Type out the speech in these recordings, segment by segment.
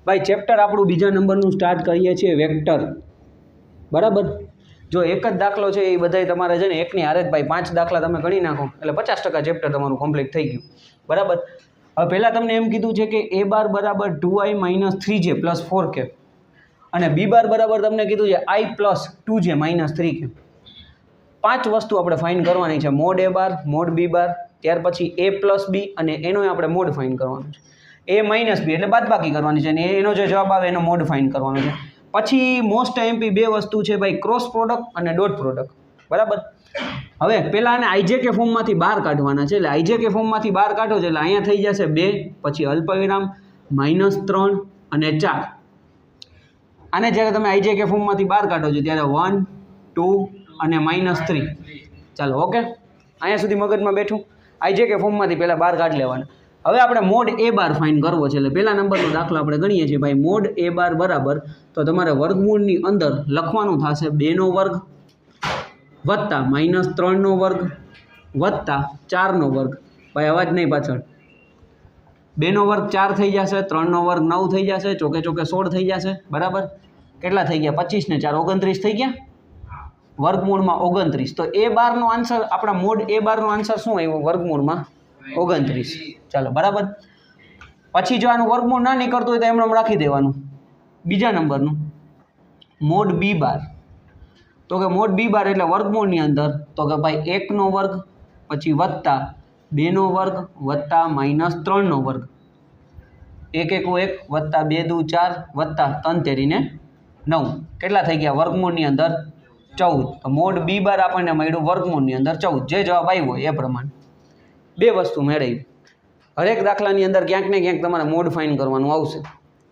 ભાઈ ચેપ્ટર આપણું બીજા નંબરનું સ્ટાર્ટ કરીએ છીએ વેક્ટર, બરાબર। જો એક જ દાખલો છે એ બધાય તમારે છે ને એકની હારે જ ભાઈ 5 દાખલા તમે ગણી નાખો એટલે 50% ચેપ્ટર તમારું કમ્પ્લીટ થઈ ગયું, બરાબર। હવે પહેલાં તમને એમ કીધું છે કે a બાર બરાબર 2i - 3j + 4k અને b બાર બરાબર તમને કીધું છે i + 2j - 3k। 5 વસ્તુ આપણે ફાઇન્ડ કરવાની છે, mode a bar, mode b બાર, ત્યાર પછી a + b અને એનોય આપણે મોડ ફાઇન્ડ કરવાનો છે, a - b એટલે બાદબાકી કરવાની છે અને એનો જે જવાબ આવે એનો મોડ ફાઇન્ડ કરવાનો છે। પછી મોસ્ટ એમપી બે વસ્તુ છે ભાઈ, ક્રોસ પ્રોડક્ટ અને ડોટ પ્રોડક્ટ, બરાબર। હવે પહેલાં આને આઈજેકે ફોર્મમાંથી બહાર કાઢવાના છે, એટલે આઈજેકે ફોર્મમાંથી બહાર કાઢો છે એટલે અહીંયા થઈ જશે 2, પછી અલ્પવિરામ -3 અને 4। આને જ્યારે તમે આઈજેકે ફોર્મમાંથી બહાર કાઢો છો ત્યારે 1, 2 અને -3, ચાલો ઓકે, અહીંયા સુધી મગજમાં બેઠું। આઈજેકે ફોર્મમાંથી પહેલાં બહાર કાઢી લેવાના। હવે આપણે મોડ a બાર ફાઇન્ડ કરવો છે, એટલે પહેલા નંબરનો દાખલો આપણે ગણીએ છીએ ભાઈ, મોડ a બાર બરાબર, તો તમારે વર્ગમૂળની અંદર લખવાનું થશે 2નો વર્ગ વત્તા -3નો વર્ગ વત્તા 4નો વર્ગ, ભાઈ અવાજ નહીં પાછળ, 2નો વર્ગ 4 થઈ જશે, 3નો વર્ગ 9 થઈ જશે, ચોકે ચોકે 16 થઈ જશે, બરાબર। કેટલા થઈ ગયા? 25 ને 4 29 થઈ ગયા, વર્ગમૂળમાં 29। તો a બારનો આન્સર, આપણા મોડ a બારનો આન્સર શું આવ્યો? વર્ગમૂળમાં 29, ચાલો બરાબર। પછી જો આનું વર્ગમૂળ ના નીકળતું હોય તો એમણે રાખી દેવાનું। બીજા નંબરનું મોડ b બાર, તો કે મોડ b બાર એટલે વર્ગમૂળની અંદર, તો કે ભાઈ 1નો વર્ગ પછી વત્તા 2નો વર્ગ વત્તા -3નો વર્ગ, 1 × 1 વત્તા 2 × 2 = 4 વત્તા 3 તેરીને 9, કેટલા થઈ ગયા? વર્ગમૂળની અંદર 14। તો મોડ b બાર આપણને મળ્યું વર્ગમૂળની અંદર 14, જે જવાબ આવ્યો એ પ્રમાણે બે વસ્તુ મેળવી। હરેક દાખલાની અંદર ક્યાંક ને ક્યાંક તમારે મોડ ફાઇન્ડ કરવાનું આવશે,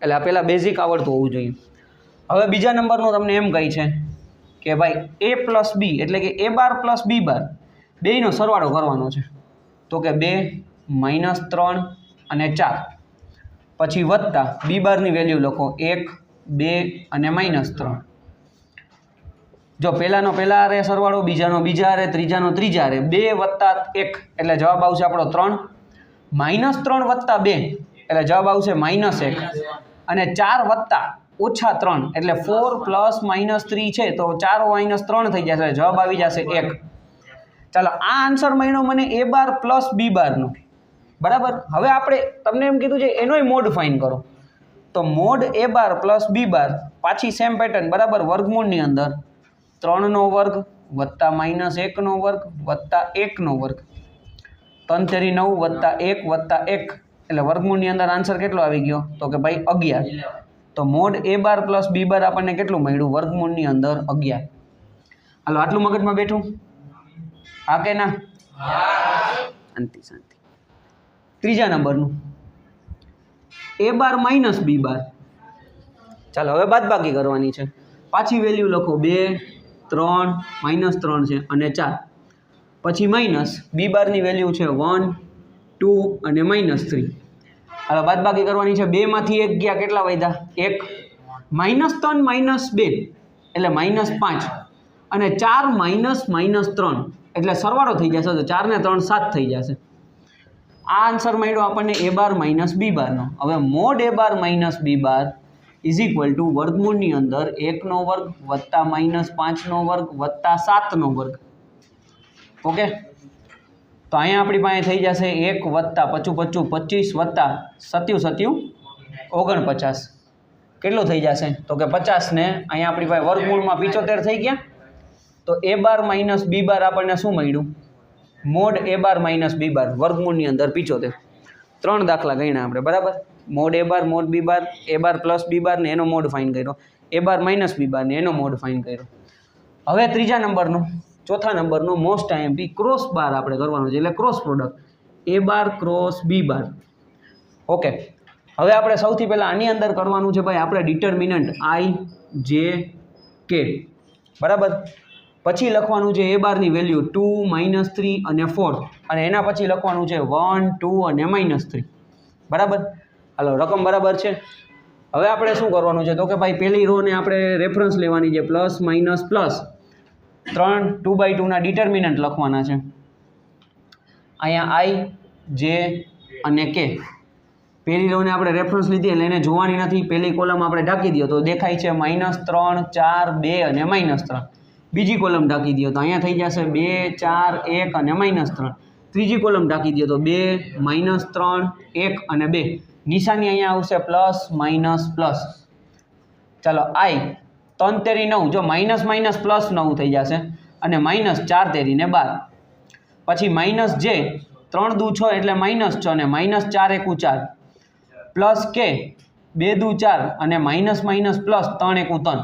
એટલે આ પહેલાં બેઝિક આવડતું હોવું જોઈએ। હવે બીજા નંબરનું તમને એમ કહી છે કે ભાઈ a + b એટલે કે a બાર + b બાર બેયનો સરવાળો કરવાનો છે, તો કે 2 -3 અને 4, પછી વત્તા b બારની વેલ્યુ લખો 1, 2 અને -3। જો પહેલાનો પહેલા હારે સરવાળો, બીજાનો બીજા હારે, ત્રીજાનો ત્રીજા હારે, 2 + 1 એટલે જવાબ આવશે આપણો 3, -3 + 2 એટલે જવાબ આવશે -1 અને 4 વત્તા -3 એટલે 4 + -3 છે, તો 4 - 3 થઈ જશે, જવાબ આવી જશે 1। ચાલો આ આન્સર મળ્યો મને a બાર + b બારનો, બરાબર। હવે આપણે તમને એમ કીધું છે એનોય મોડ ફાઇન્ડ કરો, તો મોડ a બાર + b બાર પાછી સેમ પેટર્ન, બરાબર। વર્ગમૂળની અંદર 3નો વર્ગ વત્તા -1નો વર્ગ વત્તા 1નો વર્ગ, 3 તેરી 9 વત્તા 1 વત્તા 1 એટલે વર્ગમૂળની અંદર આન્સર કેટલો આવી ગયો? તો કે ભાઈ 11। તો મોડ a બાર + b બાર આપણને કેટલું મળ્યું? વર્ગમૂળની અંદર 11। હાલો આટલું મગજમાં બેઠું? હા કે ના? શાંતિ શાંતિ। ત્રીજા નંબરનું a બાર - b બાર, ચાલો હવે બાદબાકી કરવાની છે, પાછી વેલ્યુ લખો 2, 3, -3 છે અને 4, પછી માઇનસ b બારની વેલ્યુ છે 1, 2 અને -3। હવે બાદબાકી કરવાની છે, 2 માંથી 1 ગયા, કેટલા વધ્યા? 1, -3 - 2 એટલે -5 અને 4 - -3 એટલે સરવાળો થઈ જશે, તો 4 ને 3 7 થઈ જશે। આ આન્સર મળ્યો આપણને a બાર - b બારનો। હવે મોડ a બાર - b બાર = વર્ગમૂળની અંદર 1નો વર્ગ વત્તા -5નો વર્ગ વત્તા 7નો વર્ગ, ઓકે। તો અહીંયા આપણી પાસે થઈ જશે 1 વત્તા 5 5 25 વત્તા 7 7 49, કેટલું થઈ જશે? તો કે 50 ને અહીંયા આપણી પાસે વર્ગમૂળમાં 75 થઈ ગયા। તો a બાર - b બાર આપણને શું મળ્યું? મોડ a બાર - b બાર વર્ગમૂળની અંદર 75। 3 દાખલા ગણ્યા આપણે, બરાબર। Mode a bar, mode b bar, a bar + b બાર ને એનો મોડ ફાઇન્ડ કર્યો, a બાર - b બાર ને એનો મોડ ફાઇન્ડ કર્યો। હવે ત્રીજા નંબરનો, ચોથા નંબરનો મોસ્ટ આઈએમપી ક્રોસ બાર આપણે કરવાનો છે, એટલે cross product a bar × b bar, okay. હવે આપણે સૌથી પહેલાં આની અંદર કરવાનું છે ભાઈ આપણે ડિટર્મિનન્ટ i, j, k, બરાબર। પછી લખવાનું છે a બારની વેલ્યુ 2, -3 અને 4 અને એના પછી લખવાનું છે 1, 2 અને -3, બરાબર। હાલો રકમ બરાબર છે। હવે આપણે શું કરવાનું છે, તો કે ભાઈ પહેલી રો ને આપણે રેફરન્સ લેવાની છે, પ્લસ માઇનસ પ્લસ 3 2/2 ના ડિટર્મિનન્ટ લખવાના છે। અહીંયા i, j અને k, પહેલી રોને આપણે રેફરન્સ લીધી એટલે એને જોવાની નથી. પહેલી કોલમ આપણે ઢાંકી દઈએ તો દેખાય છે -3 4 2 અને -3. બીજી કોલમ ઢાંકી દઈએ તો અહીંયા થઈ જશે 2 4 1 અને -3. ત્રીજી કોલમ ઢાંકી દઈએ તો 2 -3 1 અને 2. નિશાની અહીંયા આવશે પ્લસ માઇનસ પ્લસ. ચાલો આઈ 3 તેરી 9, જો માઇનસ માઇનસ પ્લસ 9 થઈ જશે અને -4 તેરીને 12. પછી માઇનસ જે 3 દુ 6 એટલે -6 અને -4 એકુ 4 પ્લસ કે 2 દુ 4 અને માઇનસ માઇનસ પ્લસ 3 એકુ 3.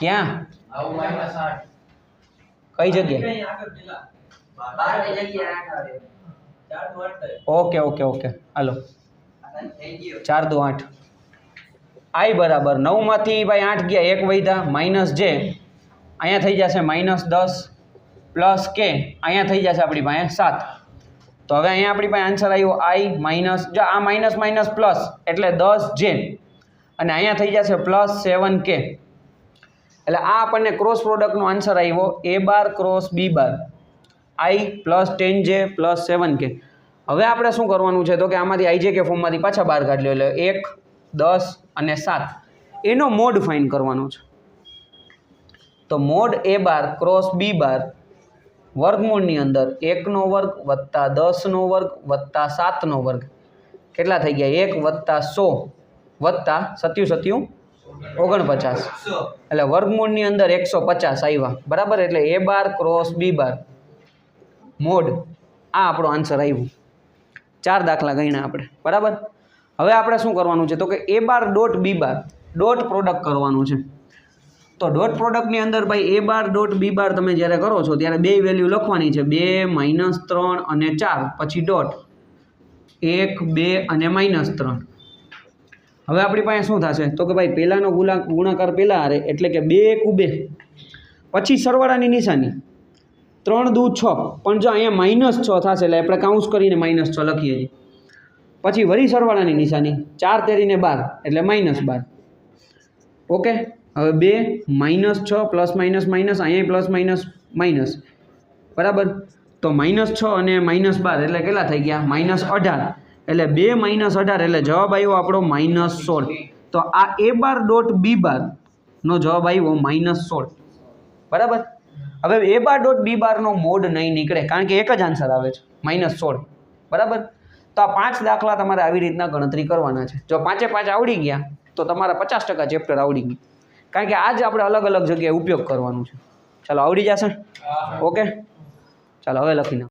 ક્યાં કઈ જગ્યાએ? ઓકે ઓકે ઓકે હાલો 4 દુ 8. આઈ બરાબર 9 માંથી ભાઈ 8 ગયા, 1 વધ્યા, માઇનસ જે અહીંયા થઈ જશે -10 પ્લસ કે અહીંયા થઈ જશે આપણી પાસે 7. તો હવે અહીંયા આપણી પાસે આન્સર આવ્યો આઈ માઇનસ, જો આ માઇનસ માઇનસ પ્લસ એટલે 10 જે અને અહીંયા થઈ જશે +7 કે. એટલે આ આપણને ક્રોસ પ્રોડક્ટનો આન્સર આવ્યો a bar cross b bar i + 10j + 7k. હવે આપણે શું કરવાનું છે તો કે આમાંથી ijk ફોર્મમાંથી પાછા બહાર કાઢી લો. એટલે 1 10 અને 7 એનો મોડ ફાઇન્ડ કરવાનો છે. તો mode a bar cross b બાર વર્ગમૂળની અંદર 1 નો વર્ગ વત્તા 10 નો વર્ગ વત્તા 7 નો વર્ગ કેટલા થઈ ગયા? 1 + 100 વત્તા 7 49. એટલે વર્ગમૂળની અંદર 150 આવ્યા બરાબર. એટલે a bar cross b bar mode આ આપણો આન્સર આવ્યું. 4 દાખલા ગણ્યા આપણે બરાબર. હવે આપણે શું કરવાનું છે તો કે a bar dot b bar dot product કરવાનું છે. તો ડોટ પ્રોડક્ટની અંદર ભાઈ a બાર ડોટ b બાર તમે જ્યારે કરો છો ત્યારે બે વેલ્યુ લખવાની છે, 2 -3 અને 4 પછી ડોટ 1 2 અને -3. હવે આપણી પાસે શું થશે તો કે ભાઈ પહેલાંનો ગુણાકાર પહેલાં હારે એટલે કે 2 એકુ 2 પછી સરવાળાની નિશાની 3 દુ 6 પણ જો અહીંયા -6 થશે એટલે આપણે કાઉન્સ કરીને -6 લખીએ છીએ. પછી વળી સરવાળાની નિશાની 4 તેરીને 12 એટલે -12. ઓકે હવે 2 -6 પ્લસ માઇનસ માઇનસ અહીંયા પ્લસ માઇનસ માઇનસ બરાબર. તો -6 અને -12 એટલે કેટલા થઈ ગયા? -18. એટલે 2 - 18 એટલે જવાબ આવ્યો આપણો -16. તો આ a બાર ડોટ b બાર નો જવાબ આવ્યો -16 બરાબર. હવે a બાર ડોટ b બારનો મોડ નહીં નીકળે કારણ કે એક જ આન્સર આવે છે -16 બરાબર. તો આ 5 દાખલા તમારે આવી રીતના ગણતરી કરવાના છે. જો 5 આવડી ગયા તો તમારા 50% ચેપ્ટર આવડી ગયું કારણ કે આજ આપણે અલગ અલગ જગ્યાએ ઉપયોગ કરવાનું છે. ચાલો આવડી જશે. ઓકે ચાલો હવે લખી નાખો.